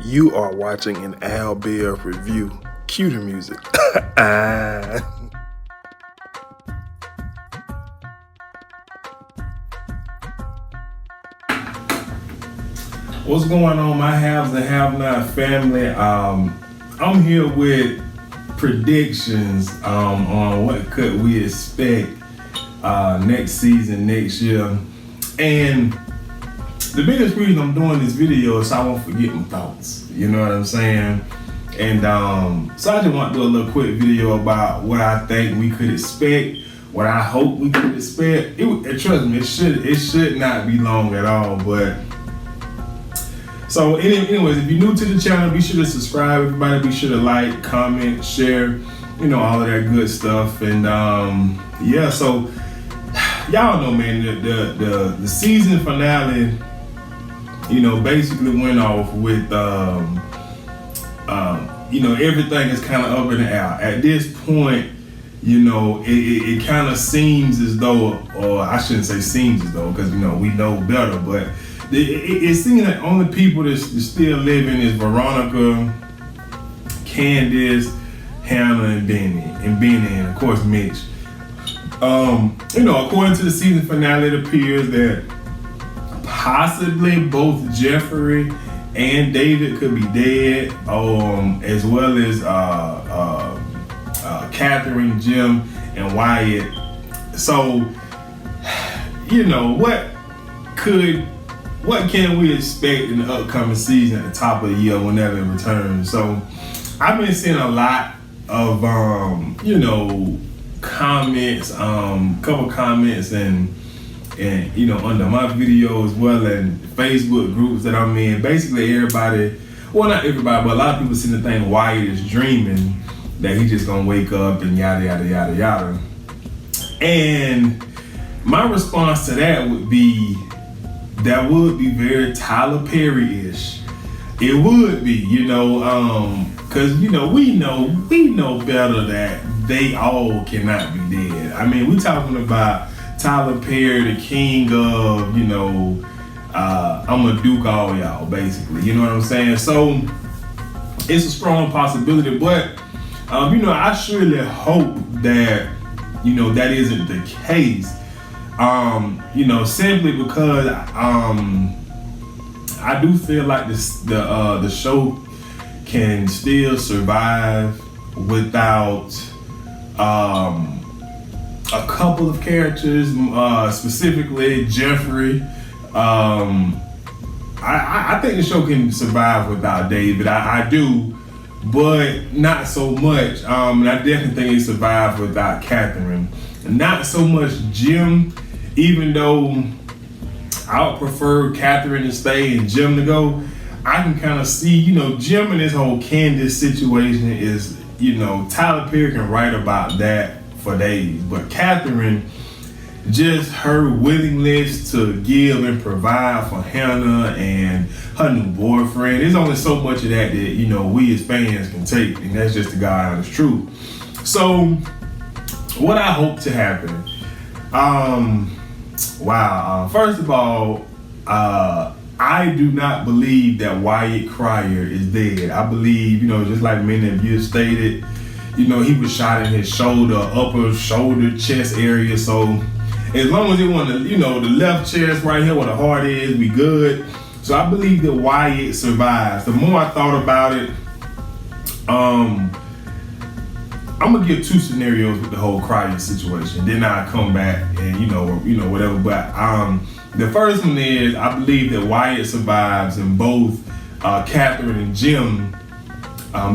You are watching an Al Bear review. Cue the music. What's going on, my haves and have-not family? I'm here with predictions on what could we expect next season, next year. And the biggest reason I'm doing this video is so I won't forget my thoughts. You know what I'm saying? And so I just want to do a little quick video about what I think we could expect, what I hope we could expect. Trust me, it should not be long at all. But so anyways, if you're new to the channel, be sure to subscribe. Everybody be sure to like, comment, share, you know, all of that good stuff. And yeah, so y'all know, man, the season finale, you know, basically went off with you know, everything is kind of up in the air. At this point, you know, it kind of seems as though, or I shouldn't say seems as though, because, you know, we know better, but it seems that only people that's still living is Veronica, Candace, Hannah, and Benny, and of course Mitch. You know, according to the season finale, it appears that possibly both Jeffrey and David could be dead, as well as Catherine, Jim, and Wyatt. So, you know, what can we expect in the upcoming season at the top of the year whenever it returns? So I've been seeing a lot of you know, comments, couple comments and you know, under my video as well, and Facebook groups that I'm in. Basically everybody, well, not everybody, but a lot of people seem to think Wyatt is dreaming that he's just gonna wake up and yada yada yada yada. And my response to that would be, that would be very Tyler Perry-ish. It would be, you know, cause you know, we know better that they all cannot be dead. I mean, we talking about Tyler Perry, the king of, you know, I'm gonna duke all y'all, basically. You know what I'm saying? So it's a strong possibility, but you know, I surely hope that, you know, that isn't the case. You know, simply because I do feel like the show can still survive without a couple of characters, specifically Jeffrey. I think the show can survive without David. I do, but not so much. And I definitely think it survived without Catherine. Not so much Jim, even though I would prefer Catherine to stay and Jim to go. I can kind of see, you know, Jim and this whole Candace situation is, you know, Tyler Perry can write about that for days, but Catherine, just her willingness to give and provide for Hannah and her new boyfriend, there's only so much of that, you know, we as fans can take, and that's just the God honest truth. So what I hope to happen, first of all, I do not believe that Wyatt Cryer is dead. I believe, you know, just like many of you stated, you know, he was shot in his shoulder, upper shoulder, chest area. So as long as it wasn't, you know, the left chest right here where the heart is, we good. So I believe that Wyatt survives. The more I thought about it, I'm gonna give two scenarios with the whole Cryer situation. Then I come back and you know whatever. But the first one is, I believe that Wyatt survives and both Catherine and Jim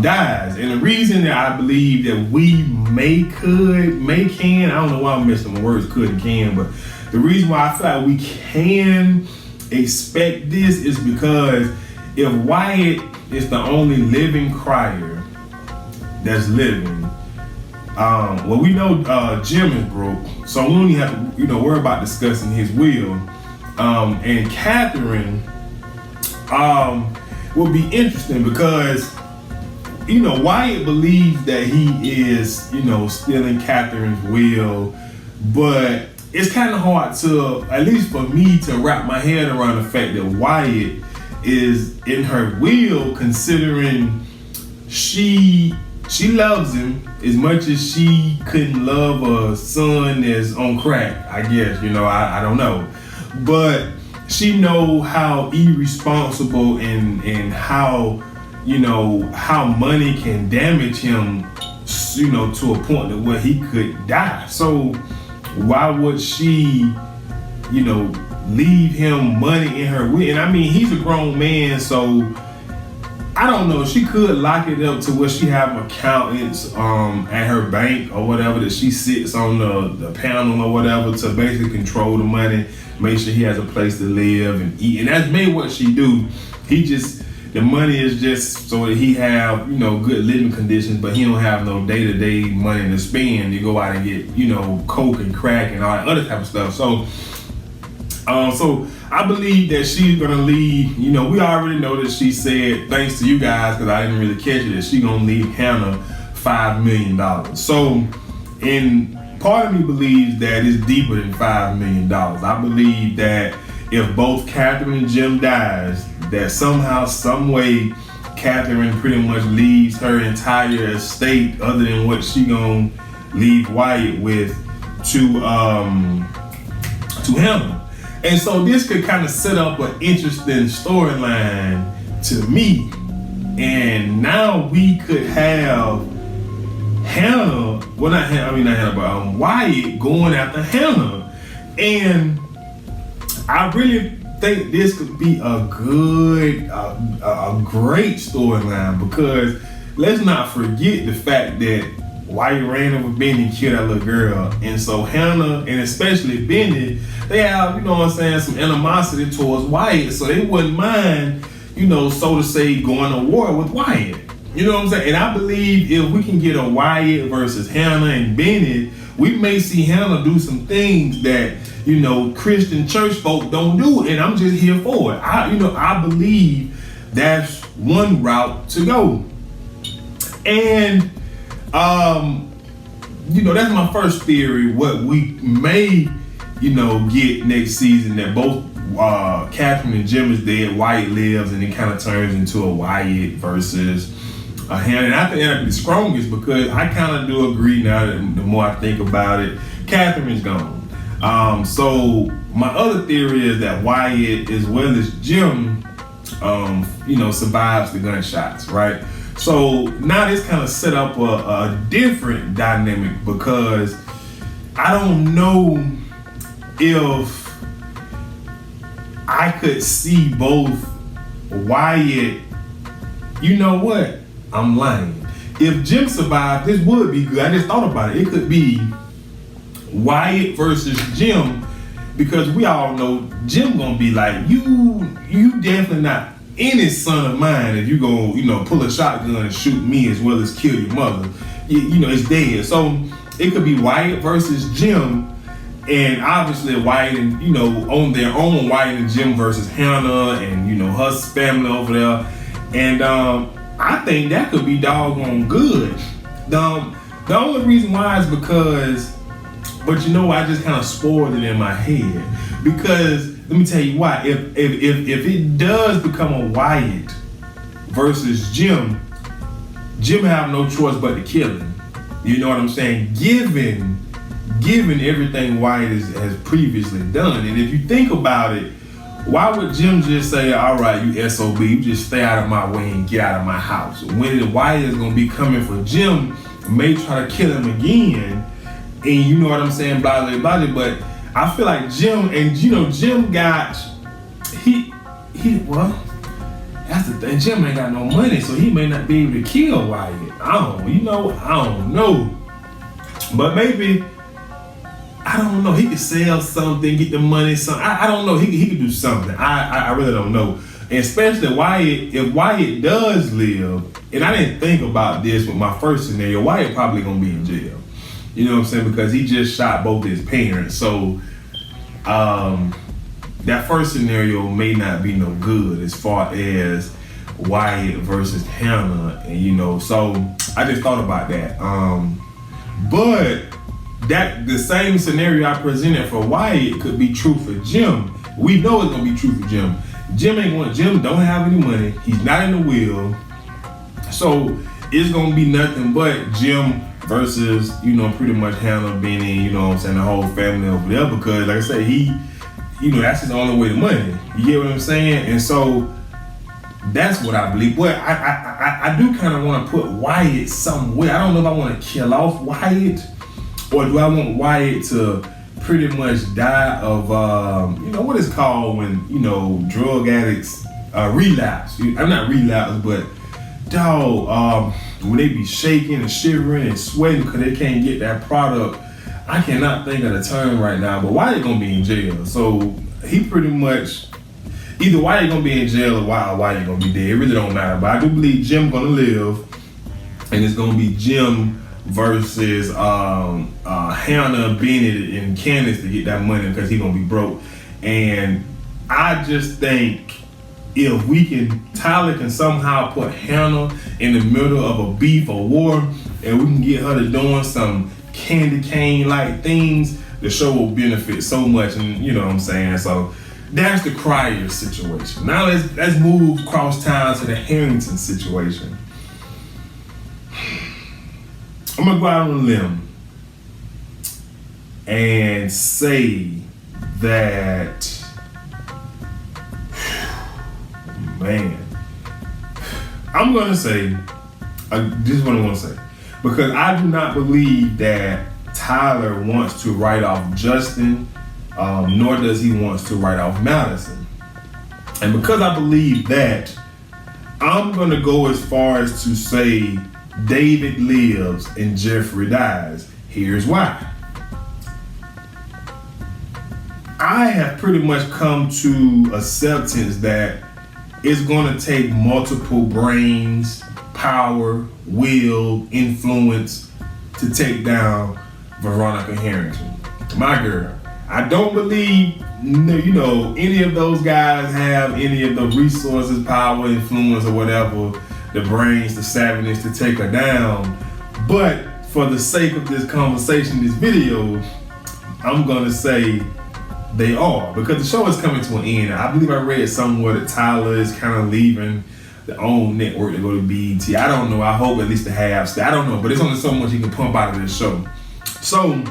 dies. And the reason that I believe that we can, I don't know why I'm messing with words, could and can, but the reason why I feel like we can expect this is because if Wyatt is the only living Cryer that's living, well, we know Jim is broke, so we don't even have to, you know, worry about discussing his will. And Catherine will be interesting because, you know, Wyatt believes that he is, you know, still in Catherine's will, but it's kind of hard to, at least for me, to wrap my head around the fact that Wyatt is in her will, considering she loves him as much as she couldn't love a son that's on crack, I guess. I don't know. But she know how irresponsible and how, how money can damage him, to a point where he could die. So why would she, leave him money in her will? And I mean, he's a grown man, so I don't know. She could lock it up to where she have accountants at her bank or whatever, that she sits on the panel or whatever to basically control the money, make sure he has a place to live and eat. And that's maybe what she do. The money is just so that he have, good living conditions, but he don't have no day-to-day money to spend to go out and get, coke and crack and all that other type of stuff. So I believe that she's gonna leave. We already know that she said, thanks to you guys, because I didn't really catch it, that she's gonna leave Hannah $5 million. So, and part of me believes that it's deeper than $5 million. I believe that if both Catherine and Jim dies, that somehow, some way, Catherine pretty much leaves her entire estate, other than what she gonna leave Wyatt with, to Hannah. And so this could kind of set up an interesting storyline to me. And now we could have Hannah, not Hannah, but Wyatt going after Hannah. And I really think this could be a great storyline, because let's not forget the fact that Wyatt ran over Benny and killed that little girl. And so Hannah, and especially Benny, they have, some animosity towards Wyatt. So they wouldn't mind, so to say, going to war with Wyatt. You know what I'm saying? And I believe if we can get a Wyatt versus Hannah and Benny, we may see Hannah do some things that, Christian church folk don't do. And I'm just here for it. I believe that's one route to go. And that's my first theory. What we may, get next season, that both Catherine and Jim is dead, Wyatt lives, and it kind of turns into a Wyatt versus a Hannah. And I think that'd be the strongest, because I kind of do agree now that the more I think about it, Catherine's gone. So my other theory is that Wyatt, as well as Jim, survives the gunshots, right? So now this kind of set up a different dynamic, because I don't know if I could see both Wyatt. You know what? I'm lying. If Jim survived, this would be good. I just thought about it. It could be Wyatt versus Jim, because we all know Jim gonna be like, you definitely not any son of mine if you go, pull a shotgun and shoot me as well as kill your mother. It's dead. So it could be Wyatt versus Jim, and obviously Wyatt and, on their own, Wyatt and Jim versus Hannah and, her family over there. And I think that could be doggone good. The only reason why is because, but I just kind of spoiled it in my head, because let me tell you why. If it does become a Wyatt versus Jim have no choice but to kill him. You know what I'm saying? Given everything Wyatt has previously done. And if you think about it, why would Jim just say, all right, you SOB, you just stay out of my way and get out of my house? When Wyatt is going to be coming for Jim, may try to kill him again, and you know what I'm saying, blah, blah, blah. But I feel like Jim, and Jim got, that's the thing, Jim ain't got no money, so he may not be able to kill Wyatt. I don't know. But maybe, I don't know, he could sell something, get the money, I don't know, he could do something. I really don't know. And especially Wyatt, if Wyatt does live, and I didn't think about this with my first scenario, Wyatt probably gonna be in jail. You know what I'm saying? Because he just shot both his parents. So that first scenario may not be no good as far as Wyatt versus Hannah, and so I just thought about that. But that the same scenario I presented for Wyatt could be true for Jim. We know it's gonna be true for Jim. Jim don't have any money. He's not in the will. So it's gonna be nothing but Jim versus, pretty much Hannah, Benny, the whole family over there, because like I said, he, that's his only way to money. You get what I'm saying? And so that's what I believe. But I do kind of want to put Wyatt somewhere. I don't know if I want to kill off Wyatt, or do I want Wyatt to pretty much die of, what it's called when, drug addicts relapse. I'm not relapse, but dog, when they be shaking and shivering and sweating because they can't get that product. I cannot think of the term right now, but Wyatt gonna be in jail. So he pretty much, either Wyatt gonna be in jail or Wyatt gonna be dead. It really don't matter. But I do believe Jim gonna live, and it's gonna be Jim versus Hannah, Bennett, and Candace to get that money because he gonna be broke. And I just think if Tyler can somehow put Hannah in the middle of a beef or war, and we can get her to doing some candy cane like things, the show will benefit so much. And you know what I'm saying? So that's the Crier situation. Now let's move across town to the Harrington situation. I'm gonna go out on a limb and say that, man, I'm gonna say, this is what I want to say, because I do not believe that Tyler wants to write off Justin, nor does he wants to write off Madison. And because I believe that, I'm gonna go as far as to say David lives and Jeffrey dies. Here's why. I have pretty much come to acceptance that it's gonna take multiple brains, power, will, influence to take down Veronica Harrington, my girl. I don't believe, any of those guys have any of the resources, power, influence, or whatever, the brains, the savviness to take her down. But for the sake of this conversation, this video, I'm gonna say they are, because the show is coming to an end. I believe I read somewhere that Tyler is kind of leaving the own network to go to BET. I don't know. I hope at least the half. I don't know, but it's only so much you can pump out of this show. So,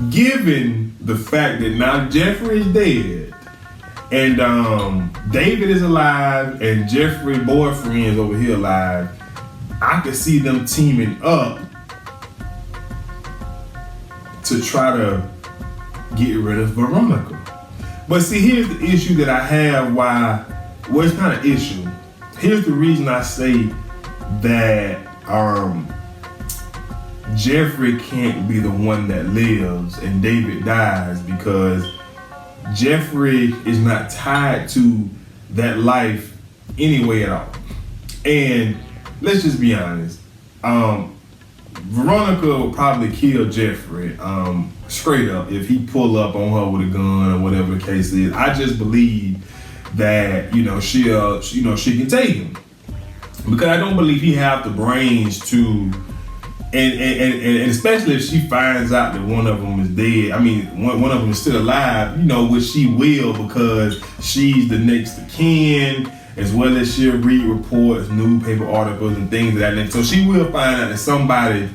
given the fact that now Jeffrey is dead, and David is alive, and Jeffrey's boyfriend is over here alive, I could see them teaming up to try to get rid of Veronica. But see, here's the issue that I have it's not an issue. Here's the reason I say that Jeffrey can't be the one that lives and David dies, because Jeffrey is not tied to that life anyway at all. And let's just be honest, Veronica would probably kill Jeffrey straight up if he pull up on her with a gun or whatever the case is. I just believe that she can take him, because I don't believe he have the brains to, and especially if she finds out that one of them is dead. I mean, one of them is still alive, which she will, because she's the next of kin, as well as she'll read reports, newspaper articles, and things of that nature. So she will find out that somebody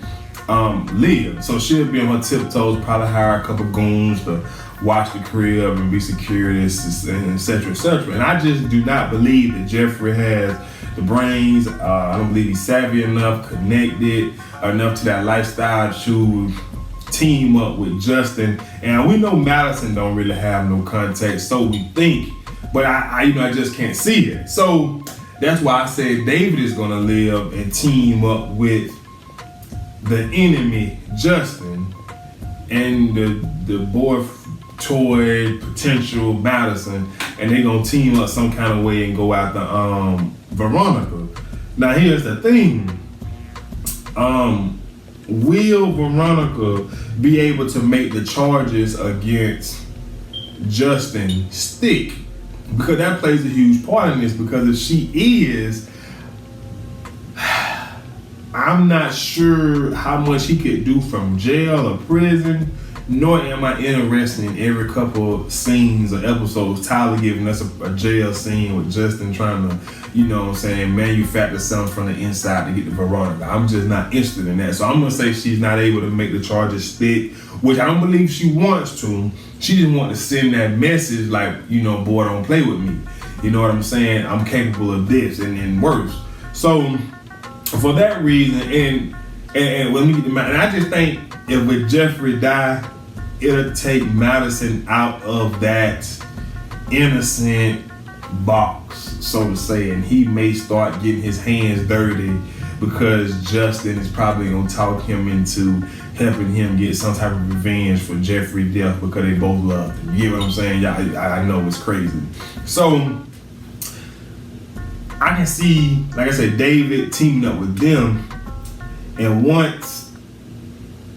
lives. So she'll be on her tiptoes, probably hire a couple goons to watch the crib and be security, et cetera, et cetera. And I just do not believe that Jeffrey has the brains. I don't believe he's savvy enough, connected enough to that lifestyle to team up with Justin. And we know Madison don't really have no context, so we think, but I just can't see it. So that's why I said David is gonna live and team up with the enemy, Justin, and the toy potential Madison, and they gonna team up some kind of way and go after Veronica. Now here's the thing. Will Veronica be able to make the charges against Justin stick? Because that plays a huge part in this, because if she is, I'm not sure how much he could do from jail or prison nor am I interested in every couple scenes or episodes Tyler giving us a jail scene with Justin trying to, you know what I'm saying, manufacture something from the inside to get to Veronica. I'm just not interested in that. So I'm gonna say she's not able to make the charges stick, which I don't believe she wants to. She just wants to send that message like, you know, boy, don't play with me. You know what I'm saying? I'm capable of this and worse. So for that reason, and let me get the and I just think if with Jeffrey die, it'll take Madison out of that innocent box, so to say, and he may start getting his hands dirty because Justin is probably gonna talk him into helping him get some type of revenge for Jeffrey's death because they both loved him. You get what I'm saying? Yeah, I know it's crazy. So I can see, like I said, David teaming up with them, and once,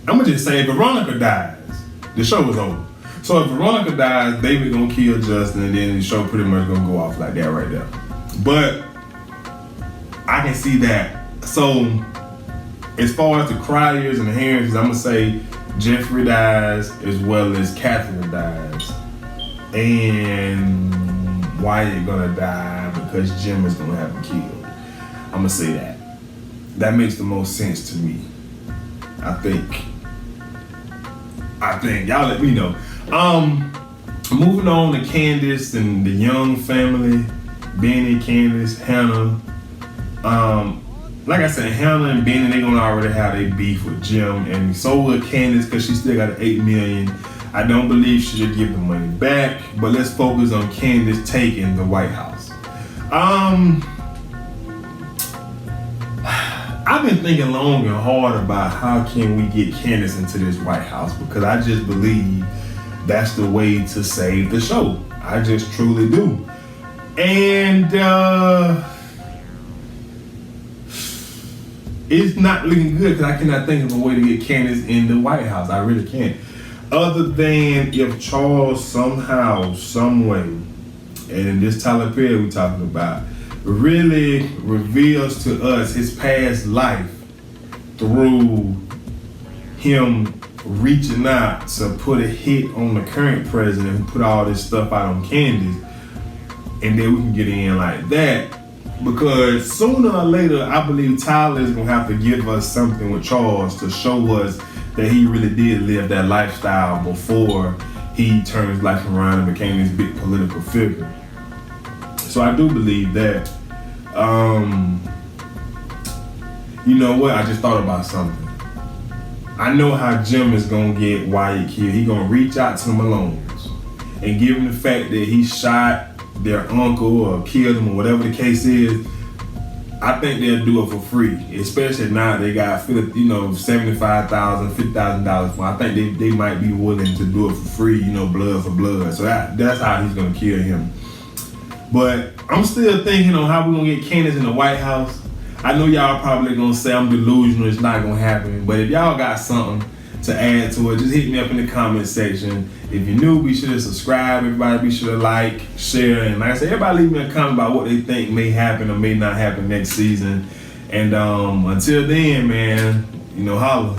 I'm gonna just say, if Veronica dies, the show is over. So if Veronica dies, David gonna kill Justin, and then the show pretty much gonna go off like that right there. But I can see that. So as far as the criers and the Harringtons, I'm gonna say Jeffrey dies as well as Catherine dies, and Wyatt gonna die because Jim is gonna have him killed. I'm gonna say that. That makes the most sense to me. I think. Y'all let me know. Moving on to Candace and the Young family, Benny, Candace, Hannah. Like I said, Hannah and Benny, they gonna already have a beef with Jim, and so will Candace because she still got an $8 million. I don't believe she should give the money back, but let's focus on Candace taking the White House. I've been thinking long and hard about how can we get Candace into this White House, because I just believe that's the way to save the show. I just truly do. And it's not looking good because I cannot think of a way to get Candace in the White House. I really can't. Other than if Charles somehow, some way, and this Tyler Perry we're talking about, really reveals to us his past life through him reaching out to put a hit on the current president who put all this stuff out on Candace, and then we can get in like that. Because sooner or later, I believe Tyler is gonna have to give us something with Charles to show us that he really did live that lifestyle before he turned his life around and became this big political figure. So I do believe that. You know what? I just thought about something. I know how Jim is gonna get Wyatt killed. He gonna reach out to the Malones, and given the fact that he shot their uncle or killed him or whatever the case is, I think they'll do it for free. Especially now they got, $75,000, $50,000 for. I think they might be willing to do it for free. Blood for blood. So that's how he's gonna kill him. But I'm still thinking on how we're gonna get Candace in the White House. I know y'all probably gonna say I'm delusional, it's not gonna happen. But if y'all got something to add to it, just hit me up in the comment section. If you're new, be sure to subscribe. Everybody be sure to like, share, and like I said, everybody leave me a comment about what they think may happen or may not happen next season. And until then, man, holla.